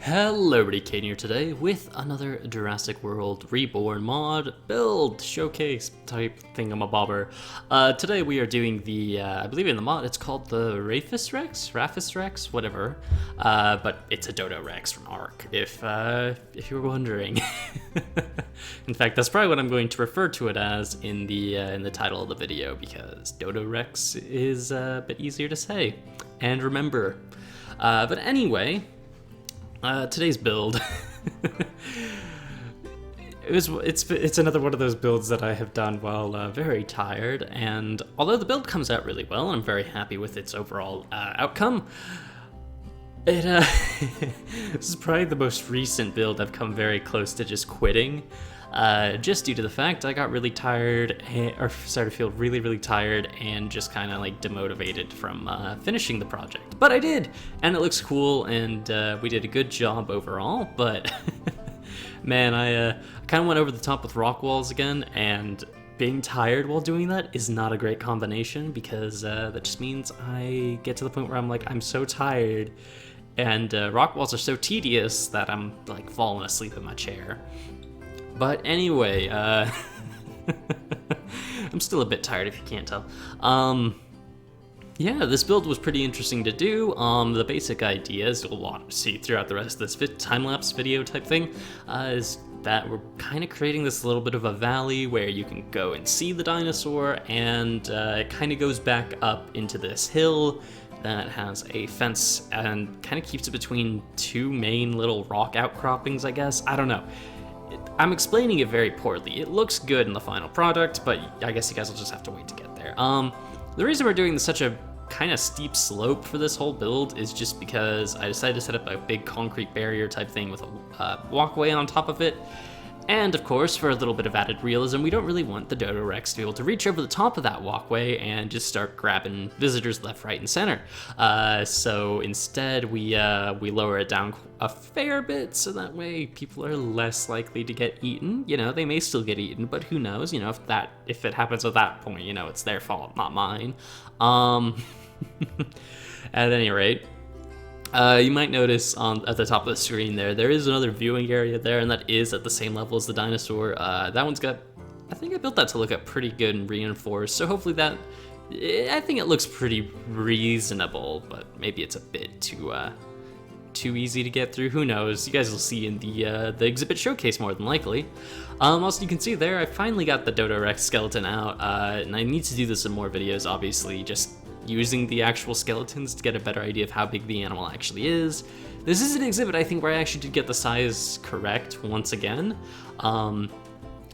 Hello, everybody, Kane here today with another Jurassic World Reborn mod build showcase type thingamabobber. Today we are doing the, I believe in the mod it's called the Raphis Rex, whatever. But it's a Dodo Rex from Ark, if you were wondering. In fact, that's probably what I'm going to refer to it as in the title of the video, because Dodo Rex is a bit easier to say and remember. But anyway. Today's build, it's another one of those builds that I have done while very tired, and although the build comes out really well and I'm very happy with its overall outcome, this is probably the most recent build I've come very close to just quitting, just due to the fact I got really tired, or started to feel really tired, and just kind of like demotivated from finishing the project. But I did, and it looks cool, and we did a good job overall, but man, I kind of went over the top with rock walls again, and being tired while doing that is not a great combination, because that just means I get to the point where I'm like, I'm so tired, and rock walls are so tedious that I'm like falling asleep in my chair. But anyway, I'm still a bit tired if you can't tell. Yeah, this build was pretty interesting to do. The basic ideas you'll want to see throughout the rest of this time-lapse video type thing is that we're kind of creating this little bit of a valley where you can go and see the dinosaur, and it kind of goes back up into this hill that has a fence and kind of keeps it between two main little rock outcroppings, I guess. I don't know. I'm explaining it very poorly. It looks good in the final product, but I guess you guys will just have to wait to get there. The reason we're doing such a kind of steep slope for this whole build is just because I decided to set up a big concrete barrier type thing with a walkway on top of it. And of course, for a little bit of added realism, we don't really want the Dodo Rex to be able to reach over the top of that walkway and just start grabbing visitors left, right, and center. So instead, we lower it down a fair bit, so that way people are less likely to get eaten. You know, they may still get eaten, but who knows? You know, if it happens at that point, you know, it's their fault, not mine. At any rate. You might notice at the top of the screen there is another viewing area there, and that is at the same level as the dinosaur. That one's got, I think I built that to look up pretty good and reinforced, so hopefully I think it looks pretty reasonable, but maybe it's a bit too easy to get through. Who knows? You guys will see in the exhibit showcase more than likely. Also, you can see there, I finally got the Dodorex Skeleton out, and I need to do this in more videos, obviously, just using the actual skeletons to get a better idea of how big the animal actually is. This is an exhibit, I think, where I actually did get the size correct once again. I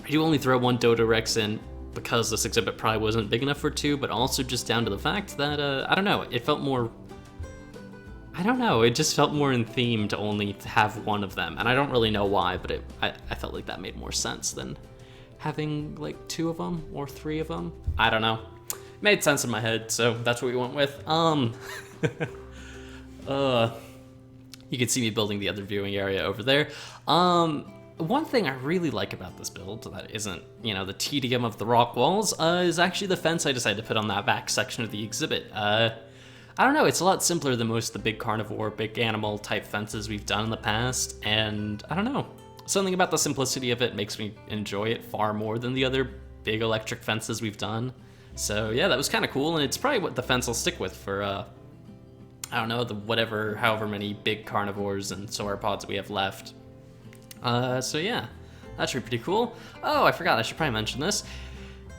do only throw one Dodorex in because this exhibit probably wasn't big enough for two, but also just down to the fact that, I don't know, it felt more... I don't know, it just felt more in theme to only have one of them, and I don't really know why, but I felt like that made more sense than having, like, two of them or three of them. I don't know. Made sense in my head, so that's what we went with. You can see me building the other viewing area over there. One thing I really like about this build that isn't, you know, the tedium of the rock walls, is actually the fence I decided to put on that back section of the exhibit. I don't know, it's a lot simpler than most of the big carnivore, big animal type fences we've done in the past, and I don't know. Something about the simplicity of it makes me enjoy it far more than the other big electric fences we've done. So yeah, that was kind of cool, and it's probably what the fence will stick with for, I don't know, however many big carnivores and sauropods we have left. So yeah, that should be pretty cool. Oh, I forgot, I should probably mention this.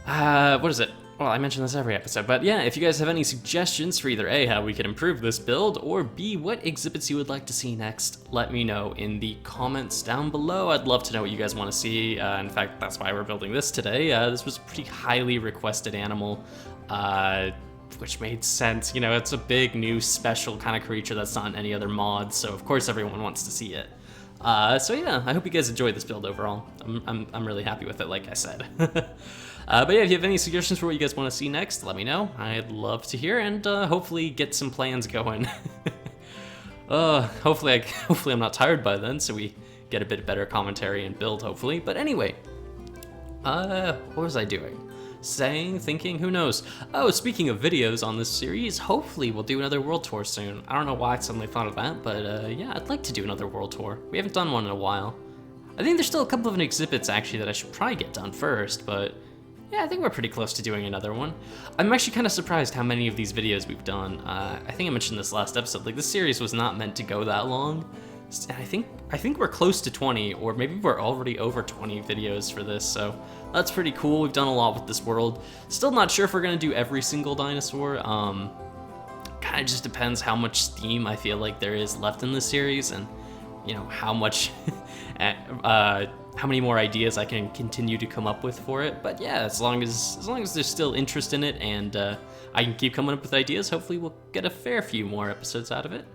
What is it? Well, I mention this every episode, but yeah, if you guys have any suggestions for either A, how we could improve this build, or B, what exhibits you would like to see next, let me know in the comments down below. I'd love to know what you guys want to see. In fact, that's why we're building this today. This was a pretty highly requested animal, which made sense. You know, it's a big, new, special kind of creature that's not in any other mod, so of course everyone wants to see it. So yeah, I hope you guys enjoyed this build overall. I'm really happy with it, like I said. But yeah, if you have any suggestions for what you guys want to see next, let me know. I'd love to hear, and hopefully get some plans going. Hopefully I'm not tired by then, so we get a bit better commentary and build, hopefully. But anyway, what was I doing? saying, thinking, who knows. Oh, speaking of videos on this series, hopefully we'll do another world tour soon. I don't know why I suddenly thought of that, but yeah, I'd like to do another world tour. We haven't done one in a while. I think there's still a couple of exhibits actually that I should probably get done first, but yeah, I think we're pretty close to doing another one. I'm actually kind of surprised how many of these videos we've done. I think I mentioned this last episode, like this series was not meant to go that long. And I think we're close to 20, or maybe we're already over 20 videos for this, so that's pretty cool. We've done a lot with this world. Still not sure if we're gonna do every single dinosaur. Kind of just depends how much steam I feel like there is left in this series, and you know how much, how many more ideas I can continue to come up with for it. But yeah, as long as there's still interest in it and I can keep coming up with ideas, hopefully we'll get a fair few more episodes out of it.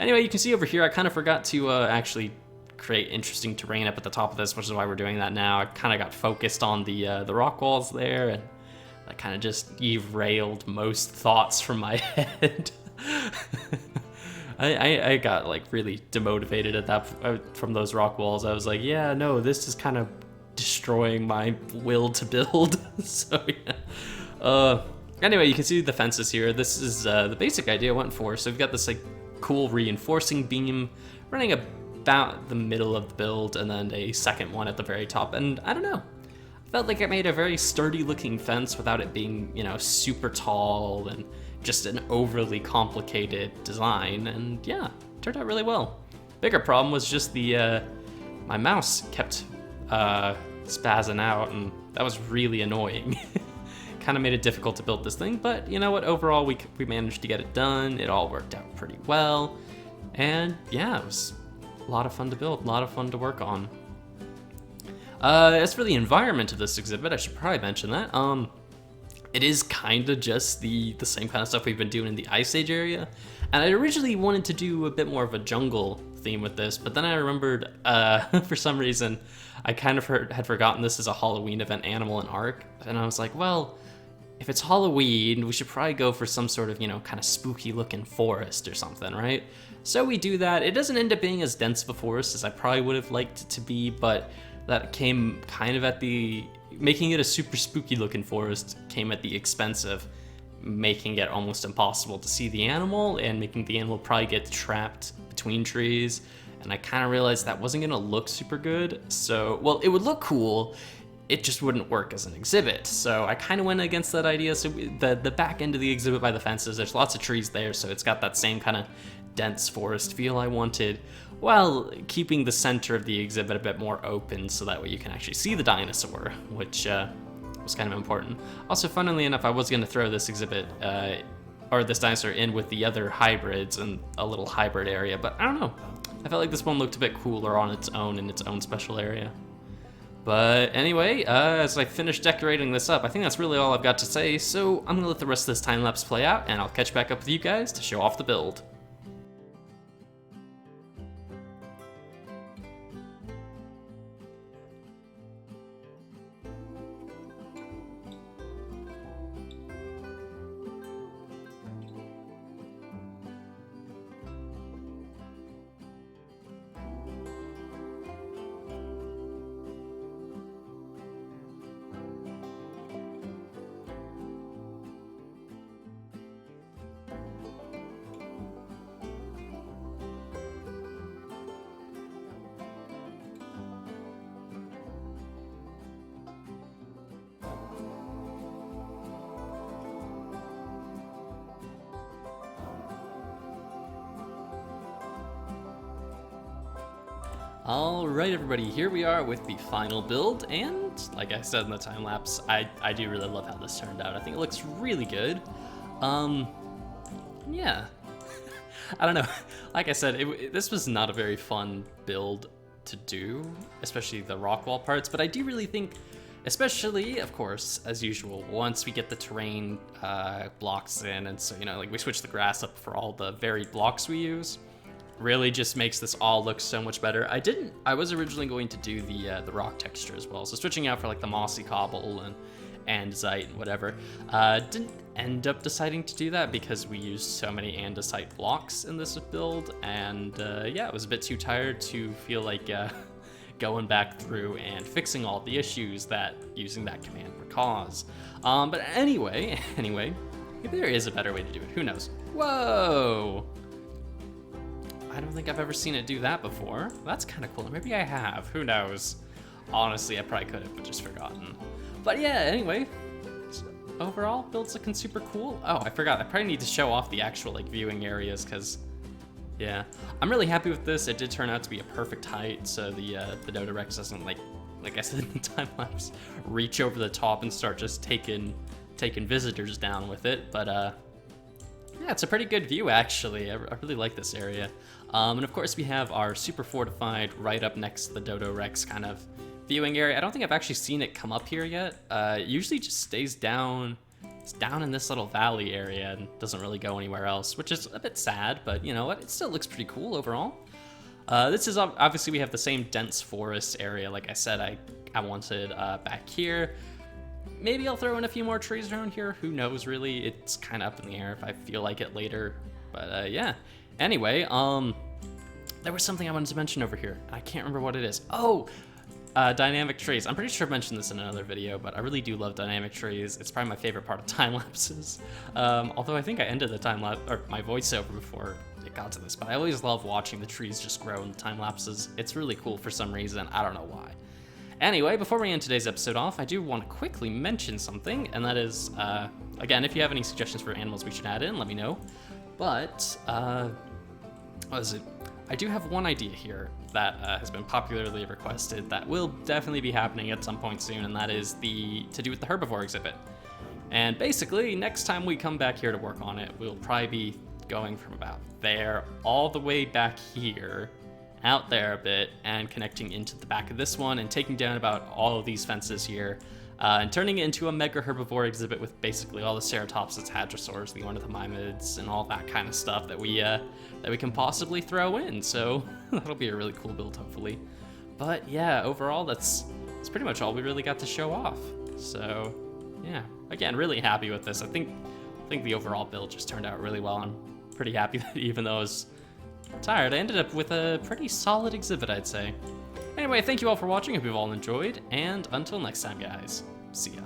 Anyway, you can see over here, I kind of forgot to actually create interesting terrain up at the top of this, which is why we're doing that now. I kind of got focused on the rock walls there, and I kind of just derailed most thoughts from my head. I got like really demotivated at that from those rock walls. I was like, yeah, no, this is kind of destroying my will to build. So yeah. Anyway, you can see the fences here. This is the basic idea I went for. So we've got this like cool reinforcing beam running about the middle of the build, and then a second one at the very top. And I don't know, I felt like it made a very sturdy looking fence without it being, you know, super tall and just an overly complicated design. And yeah, turned out really well. Bigger problem was just the my mouse kept spazzing out, and that was really annoying. Kind of made it difficult to build this thing, but you know what, overall we managed to get it done. It all worked out pretty well, and yeah, it was a lot of fun to build, a lot of fun to work on. As for the environment of this exhibit, I should probably mention that it is kind of just the same kind of stuff we've been doing in the Ice Age area, and I originally wanted to do a bit more of a jungle theme with this, but then I remembered for some reason I kind of had forgotten this is a Halloween event, Animal and Ark, and I was like, well, if it's Halloween, we should probably go for some sort of, you know, kind of spooky looking forest or something, right? So we do that. It doesn't end up being as dense of a forest as I probably would have liked it to be, but that came kind of at the, making it a super spooky looking forest came at the expense of making it almost impossible to see the animal and making the animal probably get trapped between trees. And I kind of realized that wasn't gonna look super good. So, well, it would look cool, it just wouldn't work as an exhibit. So I kind of went against that idea. So the back end of the exhibit by the fences, there's lots of trees there, so it's got that same kind of dense forest feel I wanted, while keeping the center of the exhibit a bit more open, so that way you can actually see the dinosaur, which was kind of important. Also, funnily enough, I was going to throw this exhibit, or this dinosaur in with the other hybrids in a little hybrid area, but I don't know. I felt like this one looked a bit cooler on its own in its own special area. But anyway, as I finish decorating this up, I think that's really all I've got to say, so I'm gonna let the rest of this time-lapse play out, and I'll catch back up with you guys to show off the build. Alright everybody, here we are with the final build, and like I said in the time lapse, I do really love how this turned out. I think it looks really good. Yeah. I don't know. Like I said, this was not a very fun build to do, especially the rock wall parts, but I do really think, especially, of course, as usual, once we get the terrain blocks in, and so, you know, like we switch the grass up for all the varied blocks we use, really just makes this all look so much better. I was originally going to do the rock texture as well, so switching out for like the mossy cobble and andesite and whatever. Didn't end up deciding to do that because we used so many andesite blocks in this build, and yeah, I was a bit too tired to feel like going back through and fixing all the issues that using that command would cause. But anyway, maybe there is a better way to do it. Who knows? Whoa! I don't think I've ever seen it do that before. That's kind of cool. Maybe I have. Who knows? Honestly, I probably could have, but just forgotten. But yeah, anyway. Overall, build's looking super cool. Oh, I forgot. I probably need to show off the actual like viewing areas because, yeah, I'm really happy with this. It did turn out to be a perfect height, so the Dodorex doesn't like I said in the time lapse, reach over the top and start just taking visitors down with it. But yeah, it's a pretty good view actually. I really like this area. And of course we have our super fortified right up next to the Dodorex kind of viewing area. I don't think I've actually seen it come up here yet. It usually just stays down. It's down in this little valley area and doesn't really go anywhere else, which is a bit sad, but you know what? It still looks pretty cool overall. This is obviously we have the same dense forest area. Like I said, I wanted back here. Maybe I'll throw in a few more trees around here. Who knows, really? It's kind of up in the air if I feel like it later. But yeah. Anyway, there was something I wanted to mention over here. I can't remember what it is. Oh, dynamic trees. I'm pretty sure I mentioned this in another video, but I really do love dynamic trees. It's probably my favorite part of time lapses. Although I think I ended the time lapse or my voiceover before it got to this, but I always love watching the trees just grow in the time lapses. It's really cool for some reason. I don't know why. Anyway, before we end today's episode off, I do want to quickly mention something, and that is, again, if you have any suggestions for animals we should add in, let me know. But, what is it? I do have one idea here that has been popularly requested that will definitely be happening at some point soon, and that is to do with the Herbivore Exhibit. And basically, next time we come back here to work on it, we'll probably be going from about there all the way back here, out there a bit, and connecting into the back of this one and taking down about all of these fences here, and turning it into a mega herbivore exhibit with basically all the ceratopsids, hadrosaurs, the ornithomimids, and all that kind of stuff that we can possibly throw in. So that'll be a really cool build, hopefully. But yeah, overall, that's pretty much all we really got to show off. So yeah, again, really happy with this. I think the overall build just turned out really well. I'm pretty happy that even though I was tired, I ended up with a pretty solid exhibit, I'd say. Anyway, thank you all for watching. Hope you've all enjoyed, and until next time, guys, see ya.